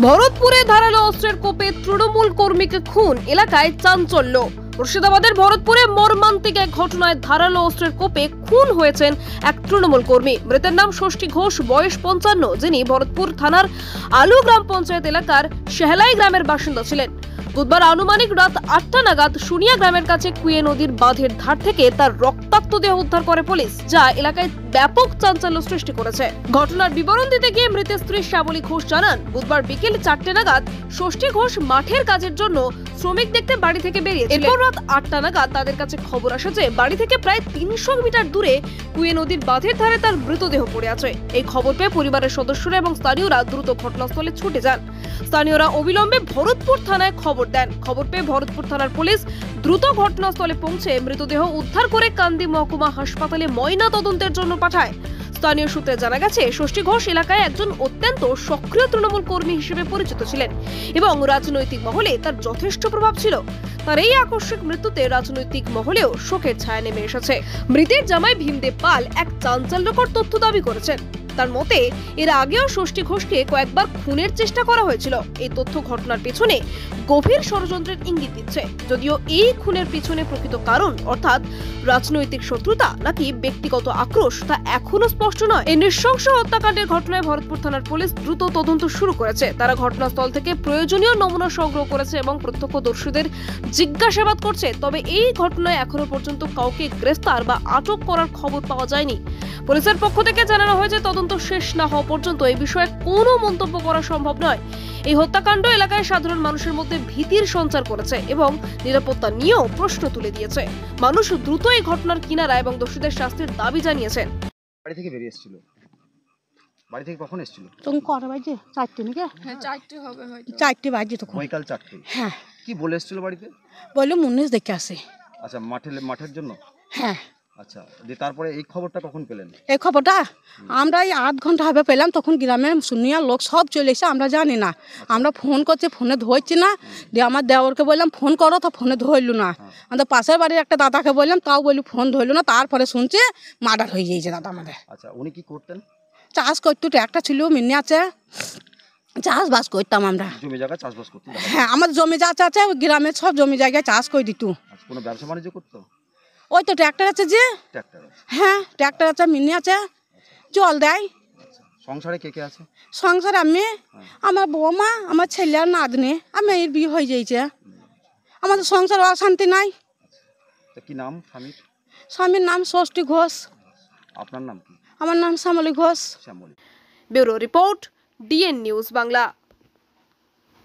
ভরতপুরে ধারালো অস্ত্রের কোপে তৃণমূল কর্মীকে খুন, এলাকায় চাঞ্চল্য। মুর্শিদাবাদের ভরতপুরে মর্মান্তিক এক ঘটনায় ধারালো অস্ত্রের কোপে খুন হয়েছেন এক তৃণমূল কর্মী। মৃতের নাম ষষ্ঠী ঘোষ, বয়স 55, যিনি ভরতপুর থানার আলু গ্রাম পঞ্চায়েত এলাকার শেহলাই গ্রামের বাসিন্দা ছিলেন। বুধবার আনুমানিক রাত 8টা নাগাদ সুনিয়া গ্রামের কাছে কুয়ে নদীর বাঁধের ধার থেকে তার রক্তাক্ত দেহ উদ্ধার করে পুলিশ, যা এলাকায় ব্যাপক চাঞ্চল্য সৃষ্টি করেছে। ঘটনার বিবরণ দিতে গিয়ে মৃতের স্ত্রী শ্যামলী ঘোষ জানান, বুধবার বিকেল 4টে নাগাদ ষষ্ঠী ঘোষ মাঠের কাজের জন্য শ্রমিক দেখতে বাড়ি থেকে বেরিয়েছিলেন। এরপর রাত 8টা নাগাদ তাদের কাছে খবর আসে যে বাড়ি থেকে প্রায় 300 মিটার দূরে কুয়ে নদীর বাঁধের ধারে তার মৃতদেহ পড়ে আছে। এই খবর পেয়ে পরিবারের সদস্যরা এবং স্থানীয়রা দ্রুত ঘটনাস্থলে ছুটে যান। স্থানীয়রা অবিলম্বে ভরতপুর থানায় খবর দেন। খবর পেয়ে ভরতপুর থানার পুলিশ দ্রুত ঘটনাস্থলে পৌঁছে মৃতদেহ উদ্ধার করে কান্দি মহকুমা হাসপাতালে ময়না তদন্তের জন্য পাঠায়। স্থানীয় সূত্রে জানা গেছে, ষষ্ঠী ঘোষ এলাকায় একজন অত্যন্ত সক্রিয় তৃণমূল কর্মী হিসেবে পরিচিত ছিলেন এবং রাজনৈতিক মহলে তার যথেষ্ট প্রভাব ছিল। তার এই আকস্মিক মৃত্যুতে রাজনৈতিক মহলেও শোকের ছায়া নেমে এসেছে। মৃতের জামাই ভীমদেব পাল এক চাঞ্চল্যকর তথ্য দাবি করেছেন। তার মতে, এর আগেও ষষ্ঠী ঘোষকে কয়েকবার খুনের চেষ্টা করা হয়েছিল। এই তথ্য ঘটনার পেছনে গভীর ষড়যন্ত্রের ইঙ্গিত দিচ্ছে। যদিও এই খুনের পিছনে প্রকৃত কারণ অর্থাৎ রাজনৈতিক শত্রুতা নাকি ব্যক্তিগত আক্রোশ তা এখনো স্পষ্ট নয়। এই নৃশংস হত্যাকাণ্ডের ঘটনায় ভরতপুর থানার পুলিশ দ্রুত তদন্ত শুরু করেছে। তারা ঘটনাস্থল থেকে প্রয়োজনীয় নমুনা সংগ্রহ করেছে এবং প্রত্যক্ষদর্শীদের জিজ্ঞাসাবাদ করছে। তবে এই ঘটনায় এখনো পর্যন্ত কাউকে গ্রেফতার বা আটক করার খবর পাওয়া যায়নি। পুলিশের পক্ষ থেকে জানানো হয়েছে, তদন্ত শেষ না হওয়া পর্যন্ত এই বিষয়ে কোনো মন্তব্য করা সম্ভব নয়। এই হত্যাকাণ্ড এলাকায় সাধারণ মানুষের মধ্যে ভীতির সঞ্চার করেছে এবং নিরাপত্তা নিয়েও প্রশ্ন তুলে দিয়েছে। মানুষ দ্রুত এই ঘটনার কিনারা এবং দোষীদের শাস্তির দাবি জানিয়েছেন। বাড়ি থেকে বেরিয়ে এসেছিল। বাড়ি থেকে কখন এসেছিল? তখন কটা বাজে? 4টে নাকি? হ্যাঁ 4টে হবে হয়তো। 4টে বাজে তখন। বৈকাল 4টে। হ্যাঁ। কি বলে এসেছিল বাড়িতে? বললো মুন্নিস দেখে আসে। আচ্ছা, মাঠের জন্য? হ্যাঁ। আচ্ছা, দিয়ে তারপরে এই খবরটা কখন পেলেন? এই খবরটা আমরা এই 8 ঘন্টা হবে পেলাম। তখন গ্রামের শুনিয়া লোক সব চলে এসে, আমরা জানি না। আমরা ফোন করছি, ফোনে ধরছি না। দিয়ে আমার দেওরকে বললাম ফোন করো, তো ফোনে ধরলো না। আমাদের পাশের বাড়ির একটা দাদাকে বললাম, তাও বলি ফোন ধরলো না। তারপরে শুনছে মার্ডার হয়ে গিয়েছে দাদা আমাদের। আচ্ছা, উনি কি করতেন? চাষ করতো, ট্র্যাক্টর ছিল, মিনি আছে, চাষবাস করতাম আমরা। জমি জায়গা চাষবাস করতেন? হ্যাঁ, আমাদের জমি যা আছে গ্রামের সব জমি জায়গায় চাষ করে দিত। আচ্ছা, কোনো ব্যবসা বাণিজ্য করতো? ওই তো ট্র্যাক্টর আছে যে। ট্র্যাক্টর আছে? হ্যাঁ, ট্র্যাক্টর আছে, মিনি আছে, জল দেয়। সংসারে কে কে আছে? সংসার আমি, আমার বৌমা, আমার ছেলে আর নাতনি। আমি এর বিয়ে হয়ে যাইছে। আমাদের সংসার অশান্তি নাই। তা কি নাম স্বামীর? স্বামীর নাম ষষ্ঠী ঘোষ। আপনার নাম কি? আমার নাম Shyamali Ghosh. Shyamali. Bureau report, DN news Bangla.